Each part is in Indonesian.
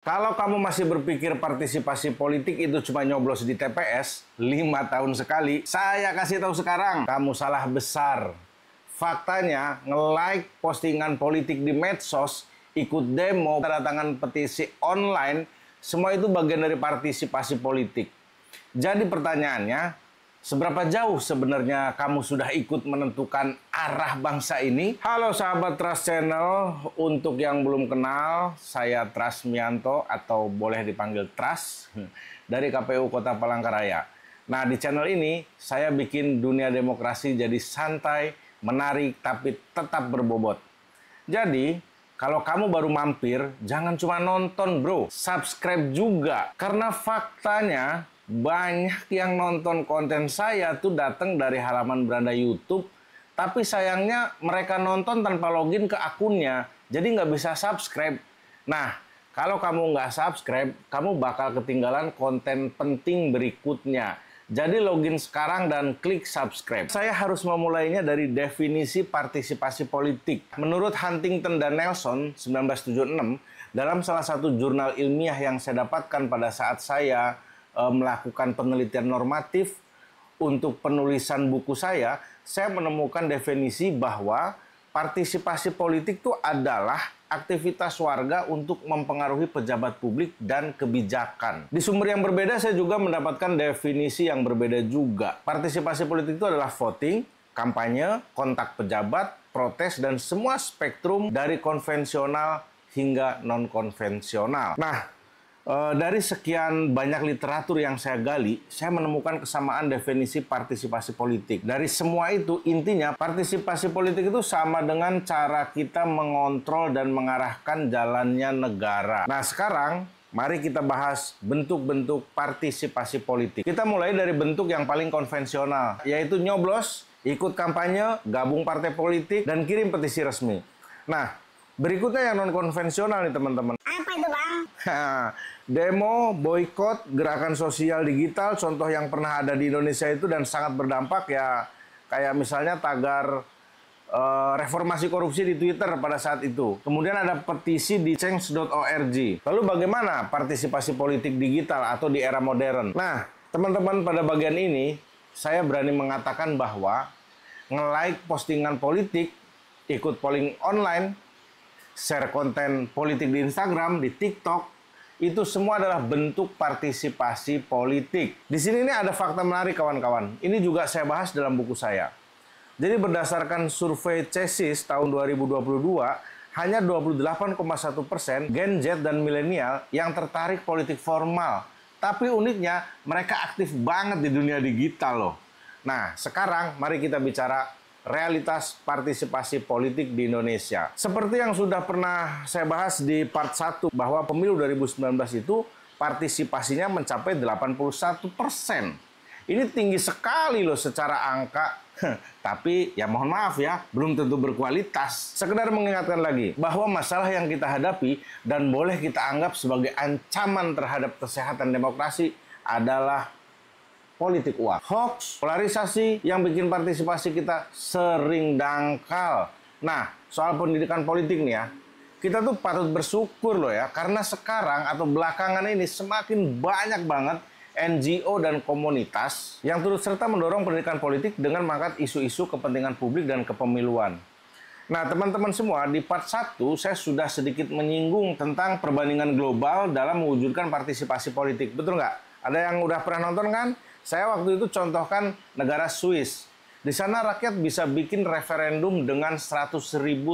Kalau kamu masih berpikir partisipasi politik itu cuma nyoblos di TPS 5 tahun sekali, saya kasih tahu sekarang, kamu salah besar. Faktanya, nge-like postingan politik di medsos, ikut demo, tanda tangan petisi online, semua itu bagian dari partisipasi politik. Jadi pertanyaannya, seberapa jauh sebenarnya kamu sudah ikut menentukan arah bangsa ini? Halo sahabat Trust Channel, untuk yang belum kenal, saya Trasmianto atau boleh dipanggil Tras dari KPU Kota Palangkaraya. Nah, di channel ini saya bikin dunia demokrasi jadi santai, menarik, tapi tetap berbobot. Jadi, kalau kamu baru mampir, jangan cuma nonton bro, subscribe juga. Karena faktanya, banyak yang nonton konten saya tuh datang dari halaman beranda YouTube, tapi sayangnya mereka nonton tanpa login ke akunnya, jadi nggak bisa subscribe. Nah, kalau kamu nggak subscribe, kamu bakal ketinggalan konten penting berikutnya. Jadi login sekarang dan klik subscribe. Saya harus memulainya dari definisi partisipasi politik. Menurut Huntington dan Nelson, 1976, dalam salah satu jurnal ilmiah yang saya dapatkan pada saat saya melakukan penelitian normatif untuk penulisan buku saya menemukan definisi bahwa partisipasi politik itu adalah aktivitas warga untuk mempengaruhi pejabat publik dan kebijakan. Di sumber yang berbeda saya juga mendapatkan definisi yang berbeda juga. Partisipasi politik itu adalah voting, kampanye, kontak pejabat, protes, dan semua spektrum dari konvensional hingga non-konvensional. Nah, dari sekian banyak literatur yang saya gali, saya menemukan kesamaan definisi partisipasi politik. Dari semua itu, intinya partisipasi politik itu sama dengan cara kita mengontrol dan mengarahkan jalannya negara. Nah, sekarang mari kita bahas bentuk-bentuk partisipasi politik. Kita mulai dari bentuk yang paling konvensional, yaitu nyoblos, ikut kampanye, gabung partai politik, dan kirim petisi resmi. Nah, berikutnya yang non-konvensional nih teman-teman. Apa itu bang? Demo, boykot, gerakan sosial digital, contoh yang pernah ada di Indonesia itu dan sangat berdampak ya, kayak misalnya tagar reformasi korupsi di Twitter pada saat itu. Kemudian ada petisi di change.org. Lalu bagaimana partisipasi politik digital atau di era modern? Nah, teman-teman, pada bagian ini saya berani mengatakan bahwa nge-like postingan politik, ikut polling online, share konten politik di Instagram, di TikTok, itu semua adalah bentuk partisipasi politik. Di sini nih ada fakta menarik kawan-kawan. Ini juga saya bahas dalam buku saya. Jadi berdasarkan survei CESIS tahun 2022, hanya 28,1% Gen Z dan milenial yang tertarik politik formal. Tapi uniknya, mereka aktif banget di dunia digital loh. Nah, sekarang mari kita bicara realitas partisipasi politik di Indonesia. Seperti yang sudah pernah saya bahas di part 1, bahwa pemilu 2019 itu partisipasinya mencapai 81%. Ini tinggi sekali loh secara angka. Tapi ya mohon maaf ya, belum tentu berkualitas. Sekedar mengingatkan lagi bahwa masalah yang kita hadapi dan boleh kita anggap sebagai ancaman terhadap kesehatan demokrasi adalah politik uang, hoax, polarisasi yang bikin partisipasi kita sering dangkal. Nah, soal pendidikan politik nih ya, kita tuh patut bersyukur loh ya, karena sekarang atau belakangan ini semakin banyak banget NGO dan komunitas yang turut serta mendorong pendidikan politik dengan mengangkat isu-isu kepentingan publik dan kepemiluan. Nah, teman-teman semua, di part 1 saya sudah sedikit menyinggung tentang perbandingan global dalam mewujudkan partisipasi politik. Betul nggak? Ada yang udah pernah nonton kan? Saya waktu itu contohkan negara Swiss. Di sana rakyat bisa bikin referendum dengan 100.000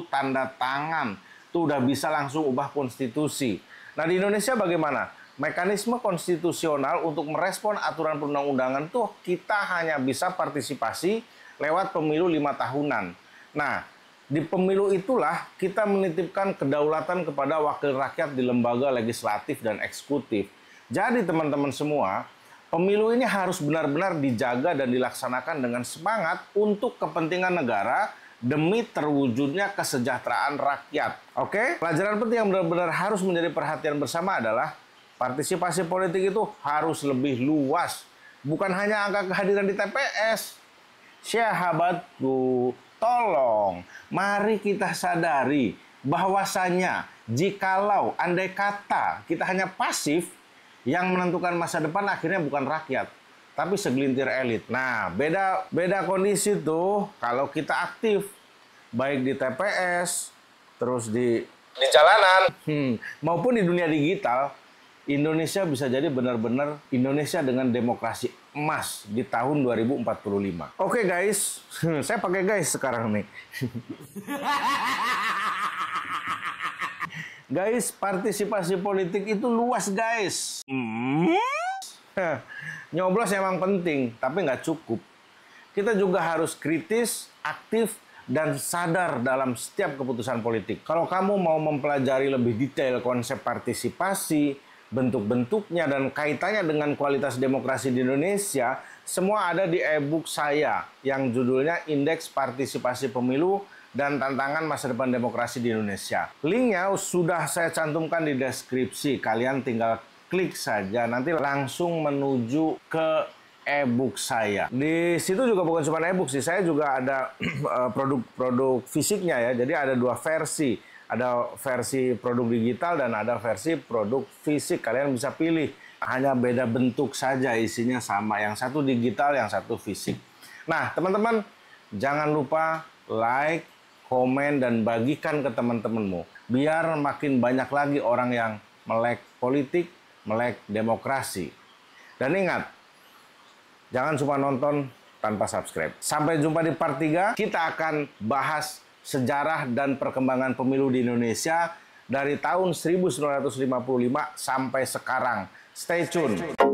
tanda tangan. Itu udah bisa langsung ubah konstitusi. Nah, di Indonesia bagaimana? Mekanisme konstitusional untuk merespon aturan perundang-undangan tuh kita hanya bisa partisipasi lewat pemilu 5 tahunan. Nah, di pemilu itulah kita menitipkan kedaulatan kepada wakil rakyat di lembaga legislatif dan eksekutif. Jadi teman-teman semua, pemilu ini harus benar-benar dijaga dan dilaksanakan dengan semangat untuk kepentingan negara demi terwujudnya kesejahteraan rakyat. Oke? Pelajaran penting yang benar-benar harus menjadi perhatian bersama adalah partisipasi politik itu harus lebih luas. Bukan hanya angka kehadiran di TPS. Sahabatku, tolong, mari kita sadari bahwasanya Jikalau andai kata kita hanya pasif, yang menentukan masa depan akhirnya bukan rakyat, tapi segelintir elit. Nah, beda kondisi tuh kalau kita aktif, baik di TPS, terus di jalanan, maupun di dunia digital. Indonesia bisa jadi benar-benar Indonesia dengan demokrasi emas di tahun 2045. Oke guys, saya pakai guys sekarang nih. Guys, partisipasi politik itu luas guys. Nyoblos emang penting, tapi nggak cukup. Kita juga harus kritis, aktif, dan sadar dalam setiap keputusan politik. Kalau kamu mau mempelajari lebih detail konsep partisipasi, bentuk-bentuknya, dan kaitannya dengan kualitas demokrasi di Indonesia, semua ada di e-book saya yang judulnya Indeks Partisipasi Pemilu dan Tantangan Masa Depan Demokrasi di Indonesia. Linknya sudah saya cantumkan di deskripsi. Kalian tinggal klik saja, nanti langsung menuju ke e-book saya. Di situ juga bukan cuma e-book sih, saya juga ada produk fisiknya ya. Jadi ada dua versi. Ada versi produk digital dan ada versi produk fisik. Kalian bisa pilih. Hanya beda bentuk saja, isinya sama. Yang satu digital, yang satu fisik. Nah, teman-teman, jangan lupa like, komen, dan bagikan ke teman-temanmu. Biar makin banyak lagi orang yang melek politik, melek demokrasi. Dan ingat, jangan cuma nonton tanpa subscribe. Sampai jumpa di part 3. Kita akan bahas sejarah dan perkembangan pemilu di Indonesia dari tahun 1955 sampai sekarang. Stay tune.